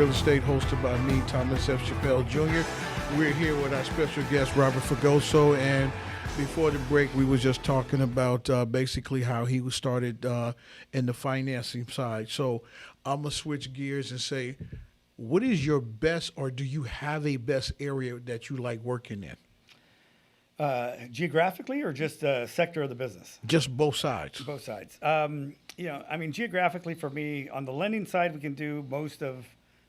Real Estate, hosted by me, Thomas F. Chappell Jr. We're here with our special guest, Robert Fragoso, and before the break, we were just talking about basically how he was started in the financing side. So I'm going to switch gears and say, what is your best, or do you have a best area that you like working in? Geographically, or just a sector of the business? Just both sides. Both sides. Geographically for me, on the lending side, we can do most of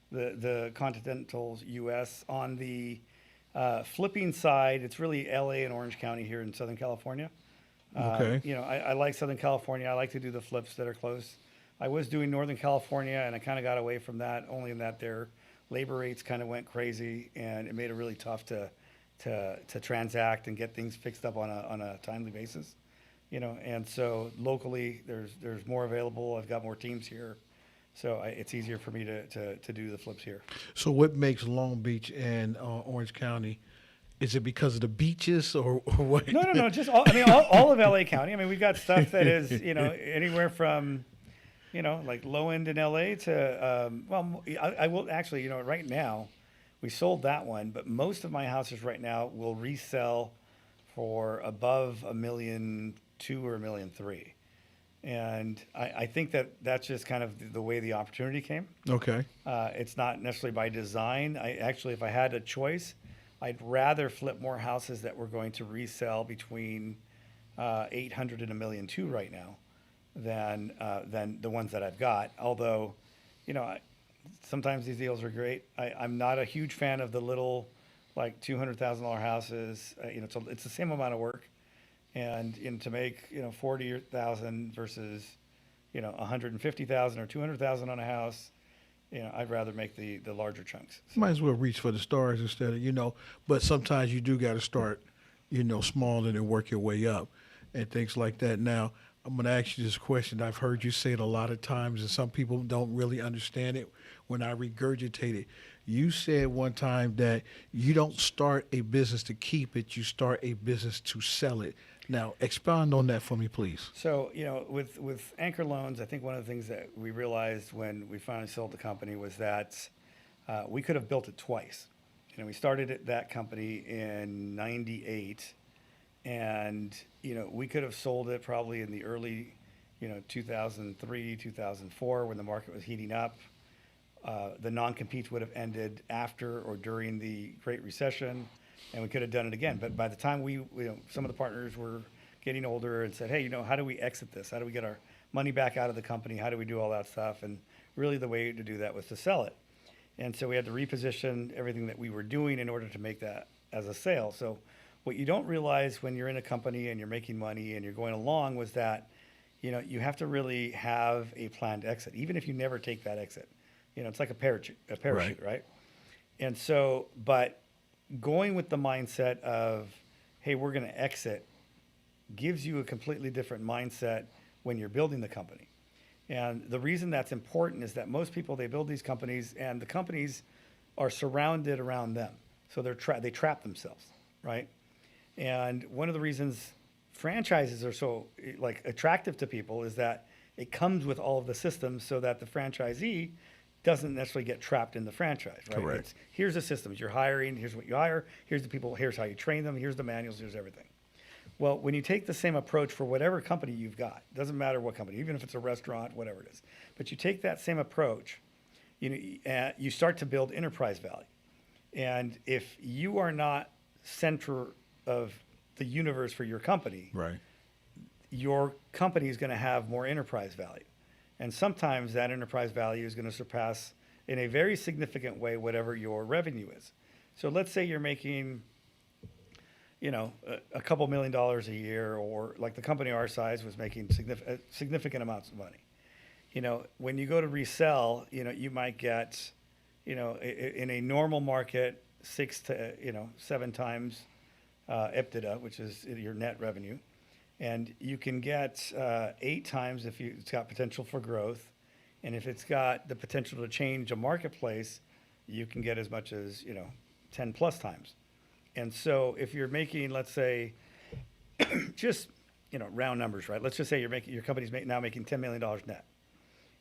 the continental U.S. On the flipping side, it's really L.A. and Orange County here in Southern California. Okay. I like Southern California. I like to do the flips that are close. I was doing Northern California, and I kind of got away from that, only in that their labor rates kind of went crazy, and it made it really tough to transact and get things fixed up on a timely basis, and so locally there's more available. I've got more teams here, so it's easier for me to do the flips here. So what makes Long Beach and Orange County? Is it because of the beaches or what? No, just all of LA County. I mean, we've got stuff that is, anywhere from, like low end in LA to, I will actually, right now, we sold that one, but most of my houses right now will resell for above $1.2 million or $1.3 million. And I think that's just kind of the way the opportunity came. Okay. It's not necessarily by design. If I had a choice, I'd rather flip more houses that were going to resell between 800 and $1.2 million right now than the ones that I've got. Although, sometimes these deals are great. I'm not a huge fan of the little, like $200,000 houses. It's the same amount of work, and to make $40,000 versus $150,000 or $200,000 on a house, I'd rather make the larger chunks. So. Might as well reach for the stars instead of But sometimes you do got to start, small and then work your way up, and things like that. Now, I'm going to ask you this question. I've heard you say it a lot of times, and some people don't really understand it when I regurgitate it. You said one time that you don't start a business to keep it, you start a business to sell it. Now, expound on that for me, please. So, with Anchor Loans, I think one of the things that we realized when we finally sold the company was that we could have built it twice. We started that company in '98. And, we could have sold it probably in the early, 2003, 2004, when the market was heating up. The non-competes would have ended after or during the Great Recession, and we could have done it again. But by the time some of the partners were getting older and said, hey, how do we exit this? How do we get our money back out of the company? How do we do all that stuff? And really the way to do that was to sell it. And so we had to reposition everything that we were doing in order to make that as a sale. So what you don't realize when you're in a company and you're making money and you're going along was that, you have to really have a planned exit, even if you never take that exit. It's like a parachute, right? And so, but going with the mindset of, hey, we're going to exit, gives you a completely different mindset when you're building the company. And the reason that's important is that most people, they build these companies and the companies are surrounded around them. So they trap themselves, right? And one of the reasons franchises are so attractive to people is that it comes with all of the systems so that the franchisee doesn't necessarily get trapped in the franchise, right? Correct. Here's the systems you're hiring, here's what you hire, here's the people, here's how you train them, here's the manuals, here's everything. Well, when you take the same approach for whatever company you've got, doesn't matter what company, even if it's a restaurant, whatever it is, but you take that same approach, you start to build enterprise value. And if you are not center of the universe for your company, right, your company is going to have more enterprise value. And sometimes that enterprise value is going to surpass in a very significant way whatever your revenue is. So let's say you're making, a couple $1 million a year, or like the company our size was making significant amounts of money. When you go to resell, you might get, in a normal market, 6 to 7 times EBITDA, which is your net revenue. And you can get 8 times if it's got potential for growth. And if it's got the potential to change a marketplace, you can get as much as 10 plus times. And so if you're making, let's say, just round numbers, right? Let's just say your company's making $10 million net,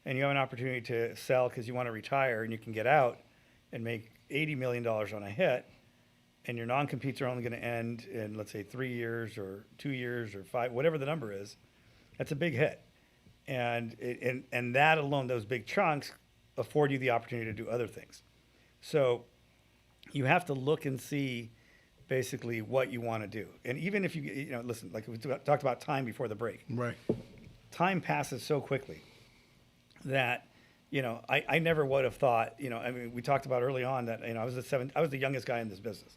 and you have an opportunity to sell because you want to retire and you can get out and make $80 million on a hit, and your non-competes are only going to end in, let's say, 3 years or 2 years or 5, whatever the number is, that's a big hit. And that alone, those big chunks, afford you the opportunity to do other things. So you have to look and see basically what you want to do. And even if listen, like we talked about time before the break. Right. Time passes so quickly that, I never would have thought, I mean, we talked about early on that, I was the youngest guy in this business.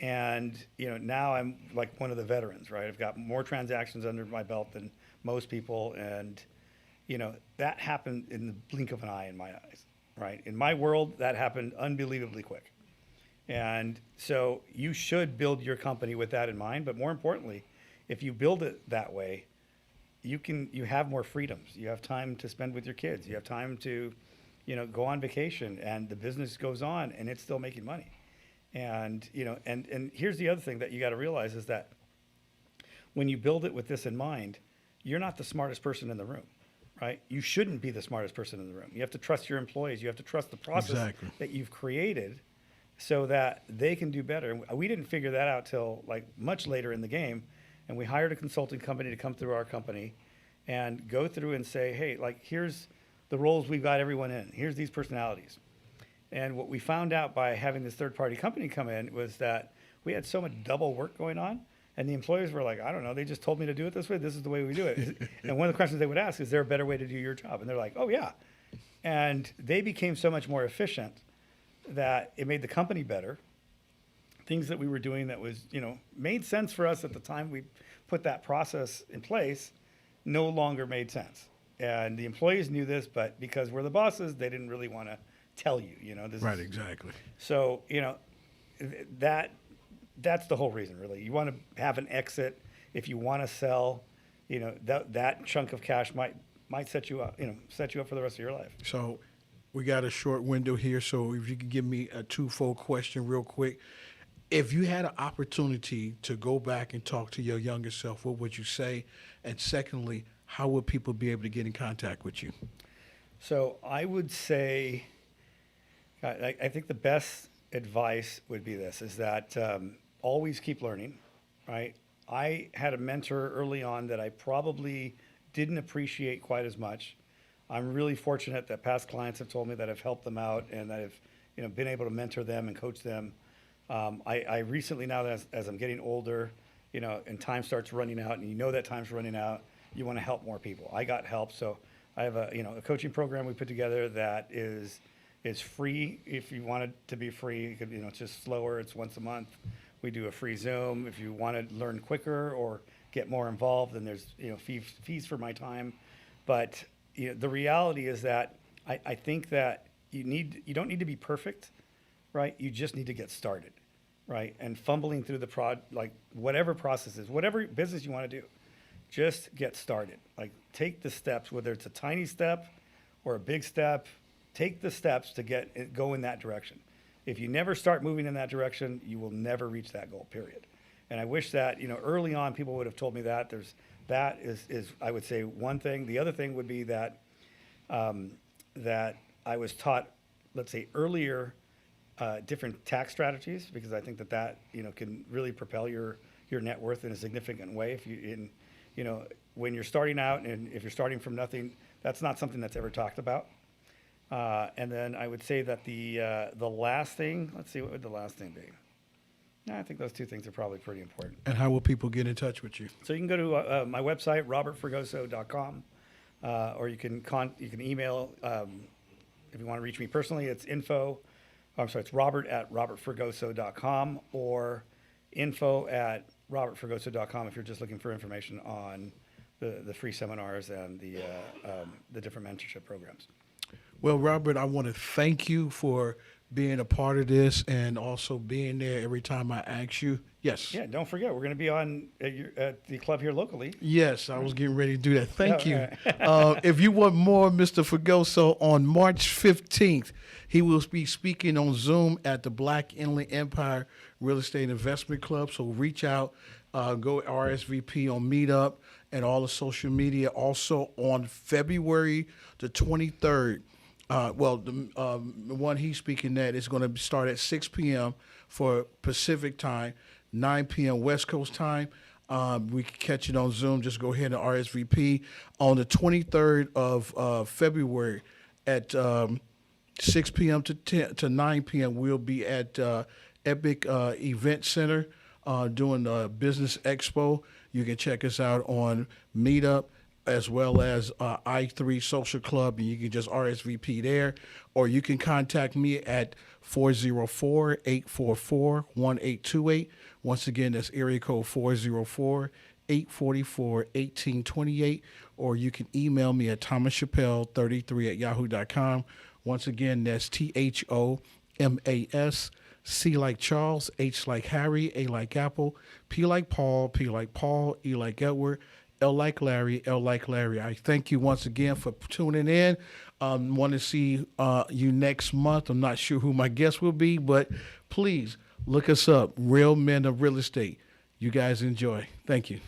And, now I'm like one of the veterans, right? I've got more transactions under my belt than most people. And, that happened in the blink of an eye in my eyes, right? In my world, that happened unbelievably quick. And so you should build your company with that in mind. But more importantly, if you build it that way, you have more freedoms. You have time to spend with your kids. You have time to, go on vacation, and the business goes on and it's still making money. And, and here's the other thing that you got to realize is that when you build it with this in mind, you're not the smartest person in the room, right? You shouldn't be the smartest person in the room. You have to trust your employees. You have to trust the process Exactly. that you've created so that they can do better. And we didn't figure that out till like much later in the game. And we hired a consulting company to come through our company and go through and say, hey, like, here's the roles we've got everyone in. Here's these personalities. And what we found out by having this third-party company come in was that we had so much double work going on, and the employees were like, I don't know, they just told me to do it this way. This is the way we do it. And one of the questions they would ask is there a better way to do your job? And they're like, oh, yeah. And they became so much more efficient that it made the company better. Things that we were doing that was, made sense for us at the time we put that process in place no longer made sense. And the employees knew this, but because we're the bosses, they didn't really want to tell you, Right, exactly. So, that's the whole reason, really. You want to have an exit. If you want to sell, that chunk of cash might set you up, set you up for the rest of your life. So we got a short window here, so if you could give me a twofold question real quick. If you had an opportunity to go back and talk to your younger self, what would you say? And secondly, how would people be able to get in contact with you? So I would say, I think the best advice would be this, is that always keep learning, right? I had a mentor early on that I probably didn't appreciate quite as much. I'm really fortunate that past clients have told me that I've helped them out and that I've been able to mentor them and coach them. I recently, now that as I'm getting older, and time starts running out, and that time's running out, you want to help more people. I got help, so I have a coaching program we put together that is free. If you want it to be free, it could, it's just slower. It's once a month. We do a free Zoom. If you want to learn quicker or get more involved, then there's fees for my time. But the reality is that I think that you don't need to be perfect, right? You just need to get started, right? And fumbling through like whatever process is, whatever business you want to do, just get started. Like take the steps, whether it's a tiny step or a big step, take the steps to go in that direction. If you never start moving in that direction, you will never reach that goal, period. And I wish that, early on people would have told me that. That is I would say one thing. The other thing would be that that I was taught, let's say earlier, different tax strategies, because I think that can really propel your net worth in a significant way. When you're starting out and if you're starting from nothing, that's not something that's ever talked about. And then I would say that the last thing, let's see, what would the last thing be? I think those two things are probably pretty important. And how will people get in touch with you? So you can go to my website, robertfragoso.com, or you can email, if you want to reach me personally, it's it's robert@robertfragoso.com or info@robertfragoso.com if you're just looking for information on the free seminars and the different mentorship programs. Well, Robert, I want to thank you for being a part of this and also being there every time I ask you. Yes. Yeah, don't forget, we're going to be on at the club here locally. Yes, I was getting ready to do that. Thank you. Right. If you want more, Mr. Fragoso, on March 15th, he will be speaking on Zoom at the Black Inland Empire Real Estate Investment Club. So reach out, go RSVP on Meetup and all the social media. Also on February the 23rd, The one he's speaking at is going to start at 6 p.m. for Pacific time, 9 p.m. West Coast time. We can catch it on Zoom. Just go ahead and RSVP on the 23rd of February at 6 p.m. to 9 p.m. We'll be at Epic Event Center doing the Business Expo. You can check us out on Meetup as well as I3 Social Club, and you can just RSVP there, or you can contact me at 404-844-1828. Once again, that's area code 404-844-1828, or you can email me at thomaschappell33@yahoo.com. Once again, that's THOMAS, C like Charles, H like Harry, A like Apple, P like Paul, P like Paul, E like Edward, L like Larry, L like Larry. I thank you once again for tuning in. Want to see you next month. I'm not sure who my guest will be, but please look us up, Real Men of Real Estate. You guys enjoy. Thank you.